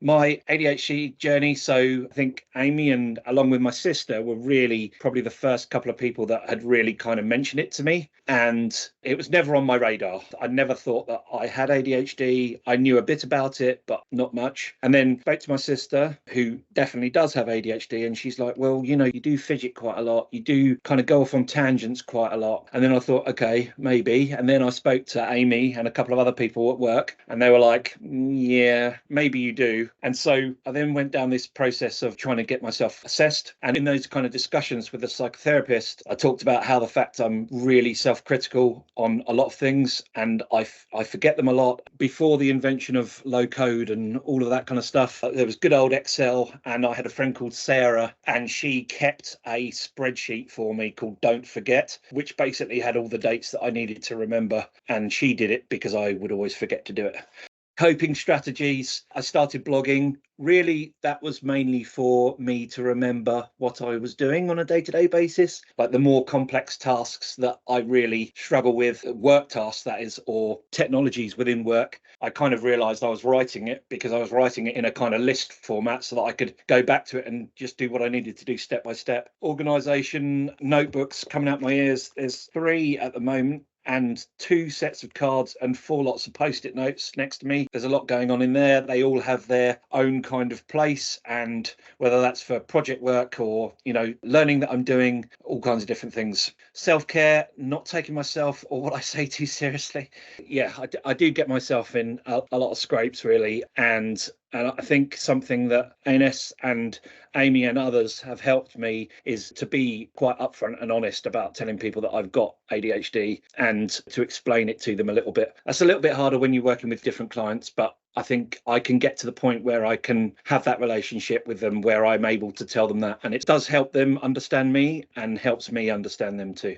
My ADHD journey. So I think Amy and along with my sister were really probably the first couple of people that had really kind of mentioned it to me. And it was never on my radar. I never thought that I had ADHD. I knew a bit about it, but not much. And then spoke to my sister, who definitely does have ADHD. And she's like, well, you do fidget quite a lot. You do kind of go off on tangents quite a lot. And then I thought, okay, maybe. And then I spoke to Amy and a couple of other people at work, and they were like, yeah, maybe you do. And so I then went down this process of trying to get myself assessed. And in those kind of discussions with the psychotherapist, I talked about how the fact I'm really self-critical on a lot of things, and I forget them a lot. Before the invention of low code and all of that kind of stuff, there was good old Excel, and I had a friend called Sarah, and she kept a spreadsheet for me called Don't Forget, which basically had all the dates that I needed to remember. And she did it because I would always forget to do it. Coping strategies. I started blogging. Really, that was mainly for me to remember what I was doing on a day-to-day basis, like the more complex tasks that I really struggle with, work tasks, that is, or technologies within work. I kind of realized I was writing it because I was writing it in a kind of list format so that I could go back to it and just do what I needed to do step by step. Organization, notebooks coming out my ears. There's 3 at the moment, and 2 sets of cards and 4 lots of post-it notes next to me. There's a lot going on in there. They all have their own kind of place, and whether that's for project work or, learning that I'm doing, all kinds of different things. Self-care, not taking myself or what I say too seriously. Yeah, I do get myself in a lot of scrapes, really, and I think something that ANS and Amy and others have helped me is to be quite upfront and honest about telling people that I've got ADHD and to explain it to them a little bit. That's a little bit harder when you're working with different clients, but I think I can get to the point where I can have that relationship with them where I'm able to tell them that. And it does help them understand me and helps me understand them too.